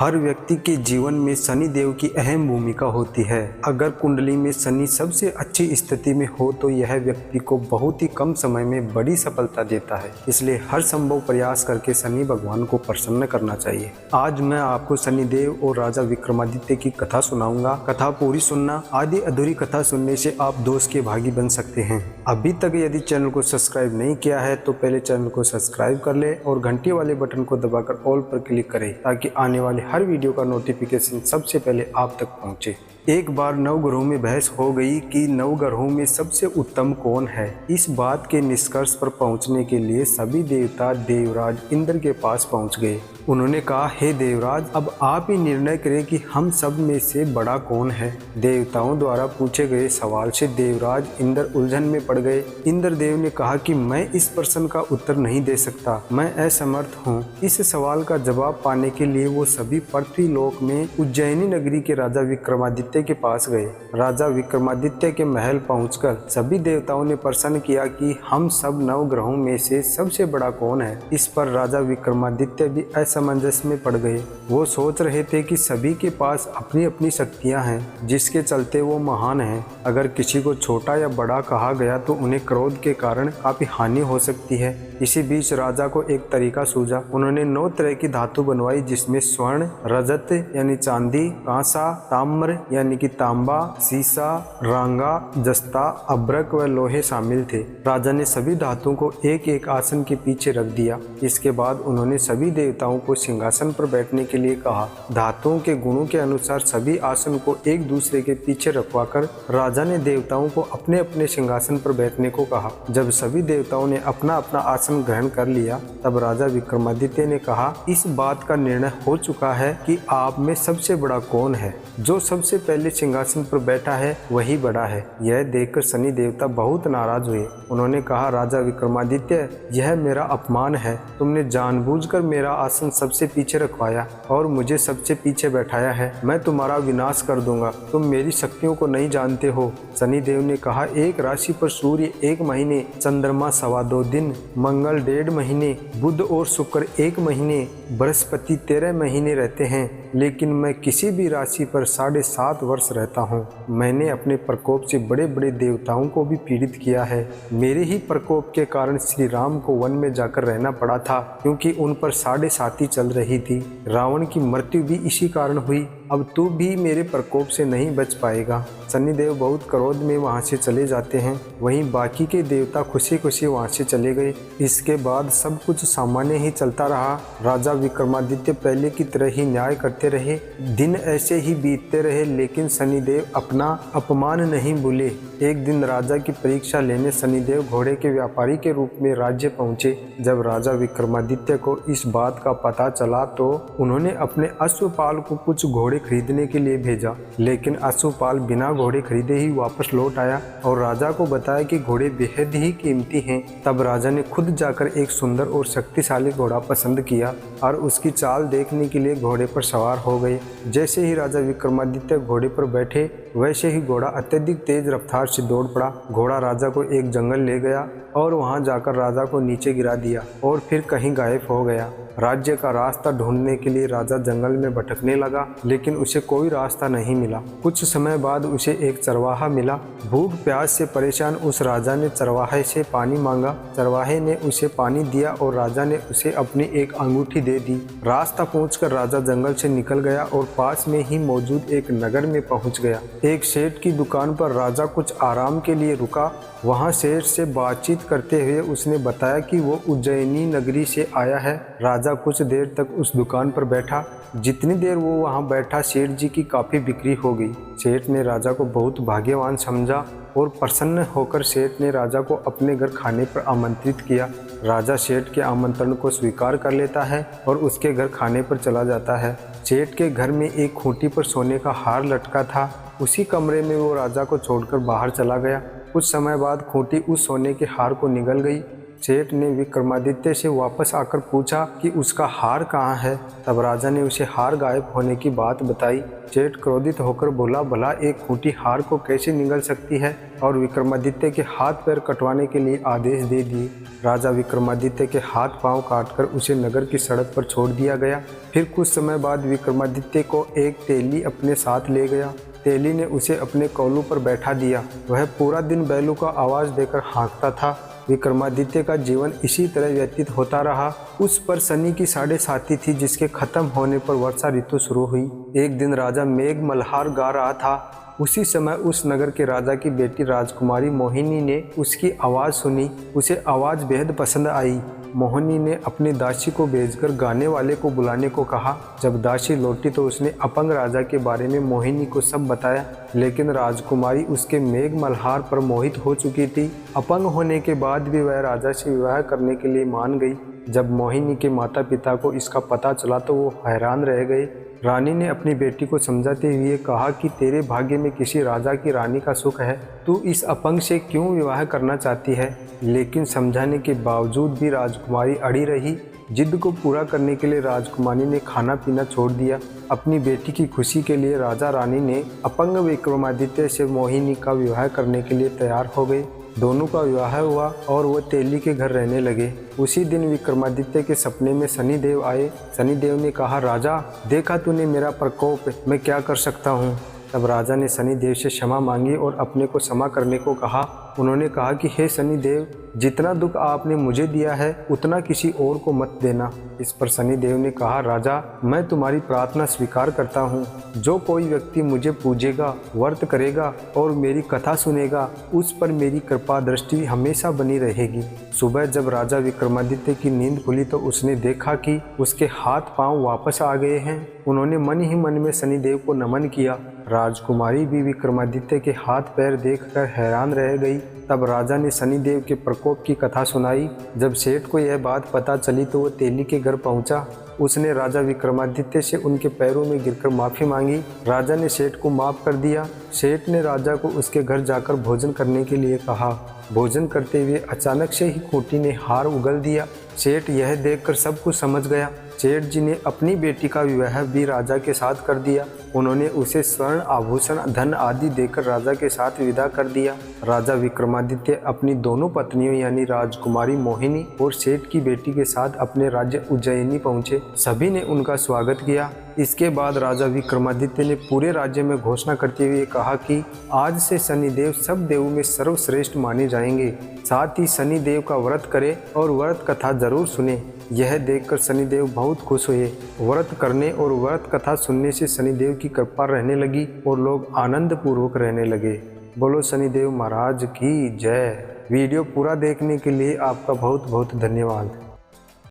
हर व्यक्ति के जीवन में शनि देव की अहम भूमिका होती है। अगर कुंडली में शनि सबसे अच्छी स्थिति में हो तो यह व्यक्ति को बहुत ही कम समय में बड़ी सफलता देता है। इसलिए हर संभव प्रयास करके शनि भगवान को प्रसन्न करना चाहिए। आज मैं आपको शनि देव और राजा विक्रमादित्य की कथा सुनाऊंगा। कथा पूरी सुनना, आधी अधूरी कथा सुनने से आप दोष के भागी बन सकते हैं। अभी तक यदि चैनल को सब्सक्राइब नहीं किया है तो पहले चैनल को सब्सक्राइब कर ले और घंटी वाले बटन को दबाकर ऑल पर क्लिक करें ताकि आने वाले हर वीडियो का नोटिफिकेशन सबसे पहले आप तक पहुंचे। एक बार नवग्रहों में बहस हो गई कि नवग्रहों में सबसे उत्तम कौन है। इस बात के निष्कर्ष पर पहुंचने के लिए सभी देवता देवराज इंद्र के पास पहुंच गए। उन्होंने कहा, हे देवराज, अब आप ही निर्णय करें कि हम सब में से बड़ा कौन है। देवताओं द्वारा पूछे गए सवाल से देवराज इंद्र उलझन में पड़ गए। इंद्र देव ने कहा कि मैं इस प्रश्न का उत्तर नहीं दे सकता, मैं असमर्थ हूँ। इस सवाल का जवाब पाने के लिए वो सभी पृथ्वी लोक में उज्जैनी नगरी के राजा विक्रमादित्य के पास गए। राजा विक्रमादित्य के महल पहुंचकर सभी देवताओं ने प्रश्न किया कि हम सब नवग्रहों में से सबसे बड़ा कौन है। इस पर राजा विक्रमादित्य भी असमंजस में पड़ गए। वो सोच रहे थे कि सभी के पास अपनी अपनी शक्तियां हैं जिसके चलते वो महान हैं। अगर किसी को छोटा या बड़ा कहा गया तो उन्हें क्रोध के कारण काफी हानि हो सकती है। इसी बीच राजा को एक तरीका सूझा। उन्होंने 9 तरह की धातु बनवाई जिसमें स्वर्ण, रजत यानी चांदी, कांसा, ताम्र यानी कि तांबा, सीसा, रांगा, जस्ता, अब्रक व लोहे शामिल थे। राजा ने सभी धातुओं को एक एक आसन के पीछे रख दिया। इसके बाद उन्होंने सभी देवताओं को सिंहासन पर बैठने के लिए कहा। धातुओं के गुणों के अनुसार सभी आसन को एक दूसरे के पीछे रखवाकर राजा ने देवताओं को अपने अपने सिंहासन पर बैठने को कहा। जब सभी देवताओं ने अपना अपना आसन ग्रहण कर लिया तब राजा विक्रमादित्य ने कहा, इस बात का निर्णय हो चुका है कि आप में सबसे बड़ा कौन है। जो सबसे पहले सिंहासन पर बैठा है वही बड़ा है। यह देखकर शनि देवता बहुत नाराज हुए। उन्होंने कहा, राजा विक्रमादित्य, यह मेरा अपमान है। तुमने जानबूझकर मेरा आसन सबसे पीछे रखवाया और मुझे सबसे पीछे बैठाया है। मैं तुम्हारा विनाश कर दूंगा। तुम मेरी शक्तियों को नहीं जानते हो। शनि देव ने कहा, एक राशि पर सूर्य 1 महीने, चंद्रमा 2.25 दिन, मंगल 1.5 महीने, बुध और शुक्र 1 महीने, बृहस्पति 13 महीने रहते हैं, लेकिन मैं किसी भी राशि पर 7.5 वर्ष रहता हूँ। मैंने अपने प्रकोप से बड़े बड़े देवताओं को भी पीड़ित किया है। मेरे ही प्रकोप के कारण श्री राम को वन में जाकर रहना पड़ा था क्योंकि उन पर 7.5 चल रही थी। रावण की मृत्यु भी इसी कारण हुई। अब तू भी मेरे प्रकोप से नहीं बच पाएगा। शनिदेव बहुत क्रोध में वहां से चले जाते हैं। वहीं बाकी के देवता खुशी खुशी वहां से चले गए। इसके बाद सब कुछ सामान्य ही चलता रहा। राजा विक्रमादित्य पहले की तरह ही न्याय करते रहे। दिन ऐसे ही बीतते रहे लेकिन शनिदेव अपना अपमान नहीं भूले। एक दिन राजा की परीक्षा लेने शनिदेव घोड़े के व्यापारी के रूप में राज्य पहुंचे। जब राजा विक्रमादित्य को इस बात का पता चला तो उन्होंने अपने अश्वपाल को कुछ घोड़े खरीदने के लिए भेजा, लेकिन अश्वपाल बिना घोड़े खरीदे ही वापस लौट आया और राजा को बताया कि घोड़े बेहद ही कीमती हैं। तब राजा ने खुद जाकर एक सुंदर और शक्तिशाली घोड़ा पसंद किया और उसकी चाल देखने के लिए घोड़े पर सवार हो गए। जैसे ही राजा विक्रमादित्य घोड़े पर बैठे वैसे ही घोड़ा अत्यधिक तेज रफ्तार से दौड़ पड़ा। घोड़ा राजा को एक जंगल ले गया और वहां जाकर राजा को नीचे गिरा दिया और फिर कहीं गायब हो गया। राज्य का रास्ता ढूंढने के लिए राजा जंगल में भटकने लगा लेकिन उसे कोई रास्ता नहीं मिला। कुछ समय बाद उसे एक चरवाहा मिला। भूख प्यास से परेशान उस राजा ने चरवाहे से पानी मांगा। चरवाहे ने उसे पानी दिया और राजा ने उसे अपनी एक अंगूठी दे दी। रास्ता पूछकर राजा जंगल से निकल गया और पास में ही मौजूद एक नगर में पहुंच गया। एक सेठ की दुकान पर राजा कुछ आराम के लिए रुका। वहां सेठ से बातचीत करते हुए उसने बताया कि वो उज्जैनी नगरी से आया है। राजा कुछ देर तक उस दुकान पर बैठा। जितनी देर वो वहां बैठा सेठ जी की काफ़ी बिक्री हो गई। सेठ ने राजा को बहुत भाग्यवान समझा और प्रसन्न होकर सेठ ने राजा को अपने घर खाने पर आमंत्रित किया। राजा सेठ के आमंत्रण को स्वीकार कर लेता है और उसके घर खाने पर चला जाता है। सेठ के घर में एक खूंटी पर सोने का हार लटका था। उसी कमरे में वो राजा को छोड़कर बाहर चला गया। कुछ समय बाद खूंटी उस सोने के हार को निगल गई। सेठ ने विक्रमादित्य से वापस आकर पूछा कि उसका हार कहाँ है। तब राजा ने उसे हार गायब होने की बात बताई। सेठ क्रोधित होकर बोला, भला एक खूंटी हार को कैसे निगल सकती है, और विक्रमादित्य के हाथ पैर कटवाने के लिए आदेश दे दिए। राजा विक्रमादित्य के हाथ पांव काटकर उसे नगर की सड़क पर छोड़ दिया गया। फिर कुछ समय बाद विक्रमादित्य को एक तेली अपने साथ ले गया। तेली ने उसे अपने कोल्हू पर बैठा दिया। वह पूरा दिन बैलों का आवाज देकर हाँकता था। विक्रमादित्य का जीवन इसी तरह व्यतीत होता रहा। उस पर शनि की 7.5 थी, जिसके खत्म होने पर वर्षा ऋतु शुरू हुई। एक दिन राजा मेघ मल्हार गा रहा था। उसी समय उस नगर के राजा की बेटी राजकुमारी मोहिनी ने उसकी आवाज़ सुनी। उसे आवाज़ बेहद पसंद आई। मोहिनी ने अपनी दासी को भेजकर गाने वाले को बुलाने को कहा। जब दासी लौटी तो उसने अपंग राजा के बारे में मोहिनी को सब बताया, लेकिन राजकुमारी उसके मेघ मल्हार पर मोहित हो चुकी थी। अपंग होने के बाद भी वह राजा से विवाह करने के लिए मान गई। जब मोहिनी के माता पिता को इसका पता चला तो वो हैरान रह गए। रानी ने अपनी बेटी को समझाते हुए कहा कि तेरे भाग्य में किसी राजा की रानी का सुख है, तू इस अपंग से क्यों विवाह करना चाहती है। लेकिन समझाने के बावजूद भी राजकुमारी अड़ी रही। जिद को पूरा करने के लिए राजकुमारी ने खाना पीना छोड़ दिया। अपनी बेटी की खुशी के लिए राजा रानी ने अपंग विक्रमादित्य से मोहिनी का विवाह करने के लिए तैयार हो गए। दोनों का विवाह हुआ और वो तेली के घर रहने लगे। उसी दिन विक्रमादित्य के सपने में शनिदेव आए। शनिदेव ने कहा, राजा देखा तूने मेरा प्रकोप, मैं क्या कर सकता हूँ। तब राजा ने शनिदेव से क्षमा मांगी और अपने को क्षमा करने को कहा। उन्होंने कहा कि हे शनिदेव, जितना दुख आपने मुझे दिया है उतना किसी और को मत देना। इस पर शनिदेव ने कहा, राजा मैं तुम्हारी प्रार्थना स्वीकार करता हूँ। जो कोई व्यक्ति मुझे पूजेगा, व्रत करेगा और मेरी कथा सुनेगा, उस पर मेरी कृपा दृष्टि हमेशा बनी रहेगी। सुबह जब राजा विक्रमादित्य की नींद खुली तो उसने देखा कि उसके हाथ पांव वापस आ गए हैं। उन्होंने मन ही मन में शनिदेव को नमन किया। राजकुमारी भी विक्रमादित्य के हाथ पैर देखकर हैरान रह गई। तब राजा ने शनिदेव के प्रकोप की कथा सुनाई। जब सेठ को यह बात पता चली तो वो तेली के घर पहुंचा। उसने राजा विक्रमादित्य से उनके पैरों में गिरकर माफ़ी मांगी। राजा ने सेठ को माफ़ कर दिया। सेठ ने राजा को उसके घर जाकर भोजन करने के लिए कहा। भोजन करते हुए अचानक से ही खूंटी ने हार उगल दिया। सेठ यह देखकर सब कुछ समझ गया। सेठ जी ने अपनी बेटी का विवाह भी राजा के साथ कर दिया। उन्होंने उसे स्वर्ण आभूषण धन आदि देकर राजा के साथ विदा कर दिया। राजा विक्रमादित्य अपनी दोनों पत्नियों यानी राजकुमारी मोहिनी और सेठ की बेटी के साथ अपने राज्य उज्जैनी पहुंचे। सभी ने उनका स्वागत किया। इसके बाद राजा विक्रमादित्य ने पूरे राज्य में घोषणा करते हुए कहा कि आज से शनिदेव सब देवों में सर्वश्रेष्ठ माने जाएंगे। साथ ही शनिदेव का व्रत करें और व्रत कथा जरूर सुने। यह देखकर शनिदेव बहुत खुश हुए। व्रत करने और व्रत कथा सुनने से शनिदेव की कृपा रहने लगी और लोग आनंद पूर्वक रहने लगे। बोलो शनिदेव महाराज की जय। वीडियो पूरा देखने के लिए आपका बहुत बहुत धन्यवाद।